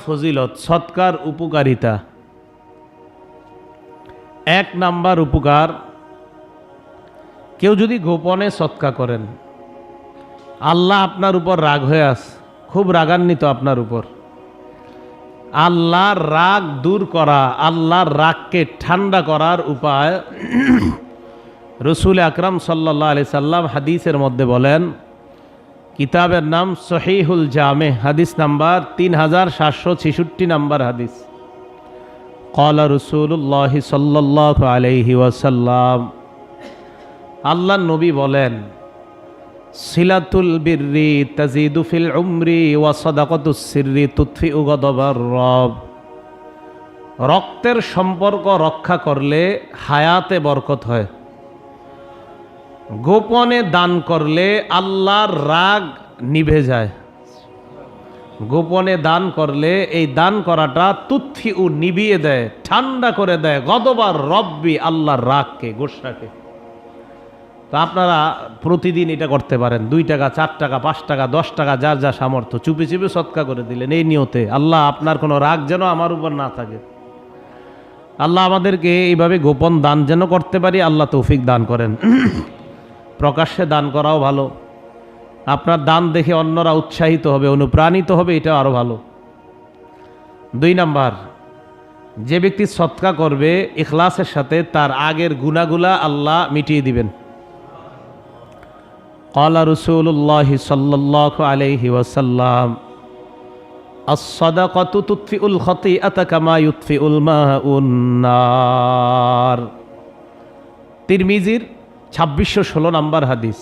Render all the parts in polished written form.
ফজিলত সৎকার উপকারিতা। এক নাম্বার উপকার, কেউ যদি গোপনে সৎকা করেন, আল্লাহ আপনার উপর রাগ হয়ে আছে, খুব রাগান্বিত আপনার উপর। আল্লাহর রাগ দূর করা, আল্লাহর রাগকে ঠান্ডা করার উপায় রসুল আকরাম সাল্লাল্লাহু আলাইহি সাল্লাম হাদিসের মধ্যে বলেন, কিতাবের নাম সহিহুল জামে, হাদিস নাম্বার 3766 নাম্বার হাদিস। ক্বালা রাসূলুল্লাহ সাল্লাল্লাহু আলাইহি ওয়াসাল্লাম, আল্লাহর নবী বলেন, সিলাতুল বিররি তাজিদু ফিল উমরি ওয়া সাদাকাতুস সিররি তুতফিউ গাদাবার রব। রক্তের সম্পর্ক রক্ষা করলে হায়াতে বরকত হয়। গোপনে দান করলে আল্লাহর রাগ নিভে যায়। গোপনে দান করলে এই দান করাটা তুতফিউ নিভিয়ে দেয়, ঠান্ডা করে দেয় গদবার রব্বি, আল্লাহর রাগকে, গোসাকে। তো আপনারা প্রতিদিন এটা করতে পারেন। 2 টাকা, 4 টাকা, 5 টাকা, 10 টাকা, যার যা সামর্থ্য চুপি চুপি সৎকা করে দিলেন, এই নিয়তে আল্লাহ আপনার কোনো রাগ যেন আমার উপর না থাকে। আল্লাহ আমাদেরকে এইভাবে গোপন দান যেন করতে পারি, আল্লাহ তৌফিক দান করেন। প্রকাশ্যে দান করাও ভালো, আপনার দান দেখে অন্যরা উৎসাহিত হবে, অনুপ্রাণিত হবে, এটা আরও ভালো। 2 নাম্বার, যে ব্যক্তি সৎকা করবে ইখলাসের সাথে, তার আগের গুনাহগুলা আল্লাহ মিটিয়ে দিবেন। ক্বালা রাসূলুল্লাহ সাল্লাল্লাহু আলাইহি ওয়াসাল্লাম, আস-সাদাকাতু তুতফিউল খাতিআতা কামা ইউতফিউল মাউন নার। তিরমিজির 2616 নাম্বার হাদিস।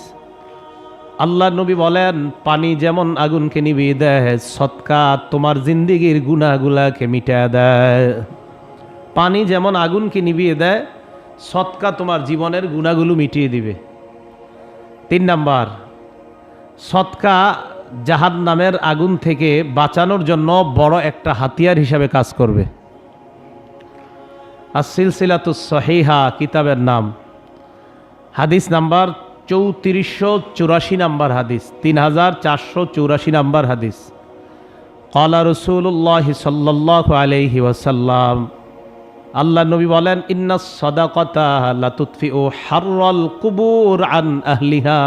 আল্লাহ নবী বলেন, পানি যেমন আগুনকে নিভিয়ে দেয়, সৎকা তোমার জিন্দেগির গুনাহগুলাকে মিটায় দেয়। পানি যেমন আগুনকে নিভিয়ে দেয়, সৎকা তোমার জীবনের গুনাহগুলো মিটিয়ে দিবে। 3 নাম্বার, সৎকা জাহান্নামের আগুন থেকে বাঁচানোর জন্য বড় একটা হাতিয়ার হিসাবে কাজ করবে। আস-সিলসিলাতুস সহিহা কিতাবের নাম, হাদিস নাম্বার 3484 নাম্বার হাদিস, 3484 নাম্বার হাদিস। ক্বালা রাসূলুল্লাহ সাল্লাল্লাহু আলাইহি ওয়াসাল্লাম, আল্লাহ নবী বলেন, ইন্নাস সাদাকাতা লা তুতফিউ হাররাল কুবুর আন আহলিহা।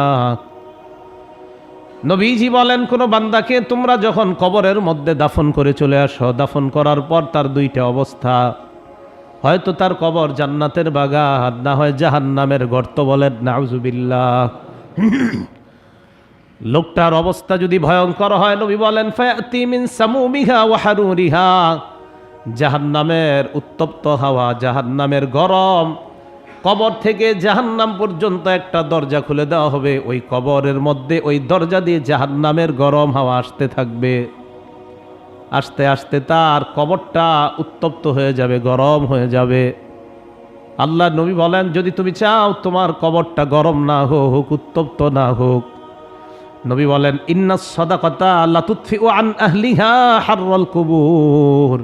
নবীজি বলেন, কোন বান্দাকে তোমরা যখন কবরের মধ্যে দাফন করে চলে আসো, দাফন করার পর তার 2টা অবস্থা, হয়তো তার কবর জান্নাতের বাগান, না হয় জাহান্নামের গর্ত। বলেন নাউজুবিল্লাহ। লোকটার অবস্থা যদি ভয়ঙ্কর হয়, নবী বলেন, ফায়াতি মিন সামুমিহা ওয়া হারুরিহা, জাহান্নামের উত্তপ্ত হাওয়া, জাহান্নামের গরম, কবর থেকে জাহান্নাম পর্যন্ত একটা দরজা খুলে দেওয়া হবে। ওই কবরের মধ্যে ওই দরজা দিয়ে জাহান্নামের গরম হাওয়া আসতে থাকবে। আস্তে আস্তে তার কবরটা উত্তপ্ত হয়ে যাবে, গরম হয়ে যাবে। আল্লাহ নবী বলেন, যদি তুমি চাও তোমার কবরটা গরম না হোক, উত্তপ্ত না হোক, নবী বলেন, ইন্নাস সাদাকাতা লা তুতফিউ আন আহলিহা হাররাল কুবুর।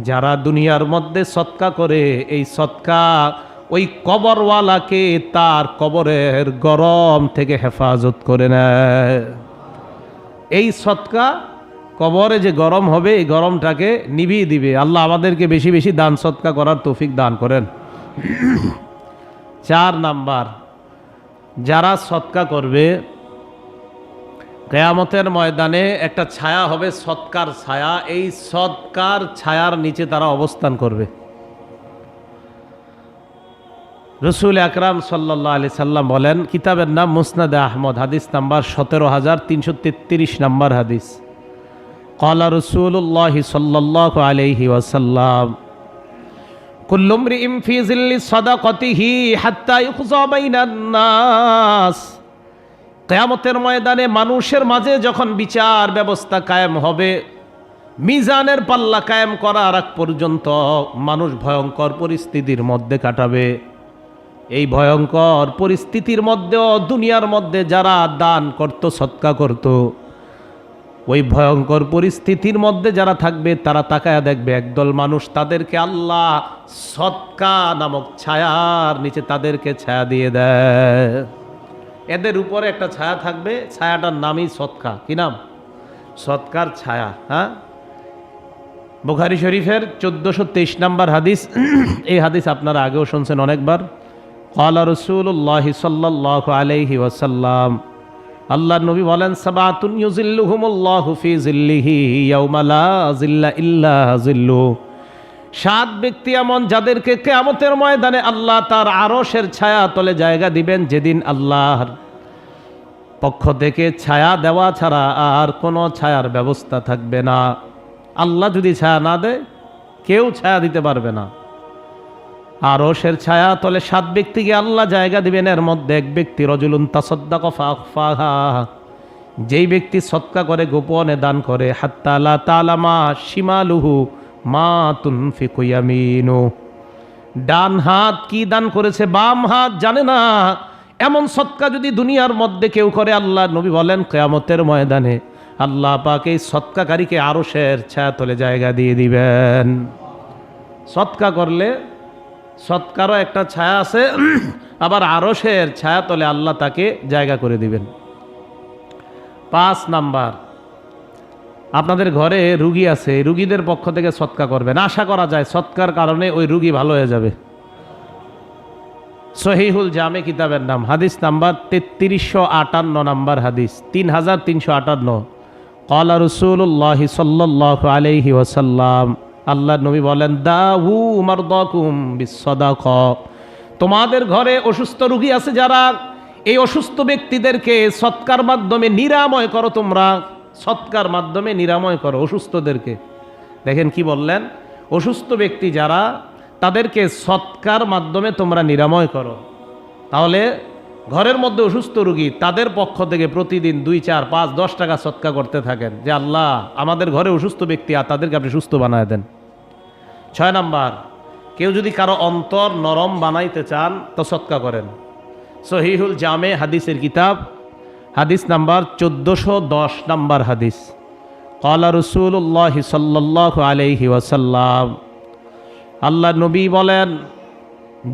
যারা দুনিয়ার মধ্যে সৎকা করে, এই সৎকা ওই কবরওয়ালাকে তার কবরের গরম থেকে হেফাজত করে নেয়। এই সৎকা কবরে যে গরম হবে, এই গরমটাকে নিভিয়ে দিবে। আল্লাহ আমাদেরকে বেশি বেশি দান সৎকা করার তৌফিক দান করেন। 4 নাম্বার, যারা সৎকা করবে, কিয়ামতের ময়দানে একটা ছায়া হবে, সৎকার ছায়া। এই সৎকার ছায়ার নিচে তারা অবস্থান করবে। রসুল আকরাম সাল্লাল্লাহু আলাইহি সাল্লাম বলেন, কিতাবের নাম মুসনাদে আহমদ, হাদিস নাম্বার 17333 নাম্বার হাদিস। ক্বালা রাসূলুল্লাহ সাল্লাল্লাহু আলাইহি ওয়াসাল্লাম, কুল্লু ইমরিইন ফি যিল্লি সাদাকাতিহি হাত্তা ইউখযা বাইনান নাস। কিয়ামতের ময়দানে মানুষের মাঝে যখন বিচার ব্যবস্থা কায়েম হবে, মিজানের পাল্লা কায়েম করার আগ পর্যন্ত মানুষ ভয়ঙ্কর পরিস্থিতির মধ্যে কাটাবে। এই ভয়ঙ্কর পরিস্থিতির মধ্যেও দুনিয়ার মধ্যে যারা দান করত, সৎকা করত, ওই ভয়ঙ্কর পরিস্থিতির মধ্যে যারা থাকবে, তারা তাকায়া দেখবে একদল মানুষ, তাদেরকে আল্লাহ সৎকা নামক ছায়ার নিচে তাদেরকে ছায়া দিয়ে দেয়। এদের উপরে একটা ছায়া থাকবে, ছায়াটার নামই সৎকা। কি নাম? সৎকার ছায়া। হ্যাঁ, বুখারী শরীফের 1423 নম্বর হাদিস। এই হাদিস আপনারা আগেও শুনছেন অনেকবার। ক্বালা রাসূলুল্লাহ সাল্লাল্লাহু আলাইহি ওয়াসাল্লাম, আল্লাহর নবী বলেন, সাবাতুন ইউজিল্লুহুমুল্লাহু ফি জিল্লিহি ইয়াউমা লা জিল্লা ইল্লা জিল্লু। 7 ব্যক্তি এমন যাদেরকে কিয়ামতের ময়দানে আল্লাহ তার আরশের ছায়া তলে জায়গা দিবেন, যেদিন আল্লাহর পক্ষ থেকে ছায়া দেওয়া ছাড়া আর কোনো ছায়ার ব্যবস্থা থাকবে না। আল্লাহ যদি ছায়া না দেয়, কেউ ছায়া দিতে পারবে না। আরশের ছায়া তলে 7 ব্যক্তিকে আল্লাহ জায়গা দিবেন। এর মধ্যে এক ব্যক্তি রজুলুন তাসাদ্দাকা ফাআখফাহা, যেই ব্যক্তি সদকা করে গোপনে দান করে, হাত্তা লা তালামা শিমালুহু মা তুনফিকু ইয়ামিনু, ডান হাত কি দান করেছে বাম হাত জানে না, এমন সদকা যদি দুনিয়ার মধ্যে কেউ করে, আল্লাহ নবী বলেন কিয়ামতের ময়দানে আল্লাহ পাক এই সদকাকারীকে আরশের ছায়া তলে জায়গা দিয়ে দিবেন। সদকা করলে সৎকারও একটা ছায়া আছে, আবার আরশের ছায়া তলে আল্লাহ তাকে জায়গা করে দিবেন। 5 নাম্বার, আপনাদের ঘরে রুগী আছে, রুগীদের পক্ষ থেকে সৎকা করবেন। আশা করা যায় সৎকার কারণে ওই রুগী ভালো হয়ে যাবে। সহিহুল জামে কিতাবের নাম, হাদিস নাম্বার 3358 নাম্বার হাদিস, 3358। ক্বালা রাসূলুল্লাহ সাল্লাল্লাহু আলাইহি ওয়াসাল্লাম, আল্লাহ নবী বলেন, দাউ মারদাকুম বিসসাদাকা, তোমাদের ঘরে অসুস্থ রোগী আছে যারা, এই অসুস্থ ব্যক্তিদেরকে সৎকার মাধ্যমে নিরাময় করো। তোমরা সৎকার মাধ্যমে নিরাময় করো অসুস্থদেরকে। দেখেন কি বললেন, অসুস্থ ব্যক্তি যারা, তাদেরকে সৎকার মাধ্যমে তোমরা নিরাময় করো। তাহলে ঘরের মধ্যে অসুস্থ রোগী, তাদের পক্ষ থেকে প্রতিদিন 2, 4, 5, 10 টাকা সৎকা করতে থাকেন, যে আল্লাহ আমাদের ঘরে অসুস্থ ব্যক্তি আর তাদেরকে আপনি সুস্থ বানায় দেন। 6 নাম্বার, কেউ যদি কারো অন্তর নরম বানাইতে চান তো সৎকা করেন। সহিহুল জামে হাদিসের কিতাব, হাদিস নাম্বার 1410 নাম্বার হাদিস। ক্বালা রাসূলুল্লাহ সাল্লাল্লাহু আলাইহি ওয়াসাল্লাম, আল্লাহ নবী বলেন,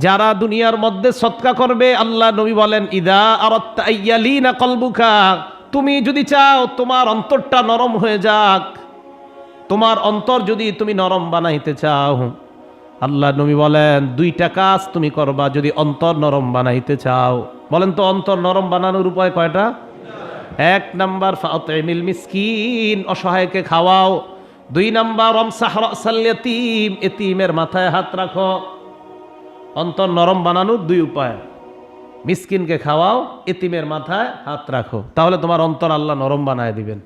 যারা দুনিয়ার মধ্যে সৎকা করবে, আল্লাহ নবী বলেন, ইদা আরাদতা আইয়ালিনা কলবুকা, তুমি যদি চাও তোমার অন্তরটা নরম হয়ে যাক, তোমার অন্তর যদি তুমি নরম বানাইতে চাও, আল্লাহ নবী বলেন 2টা কাজ তুমি করবা যদি অন্তর নরম বানাইতে চাও। বলেন তো অন্তর নরম বানানোর উপায় কয়টা? 1 নাম্বার, ফাতিমিল মিসকিন, অসহায়কে খাওয়াও। 2 নাম্বার, আমসাহ রাসাল ইয়াতীম, এতিমের মাথায় হাত রাখো। অন্তর নরম বানানোর 2 উপায়, মিসকিনকে খাওয়াও, এতিমের মাথায় হাত রাখো, তাহলে তোমার অন্তর আল্লাহ নরম বানায় দিবেন।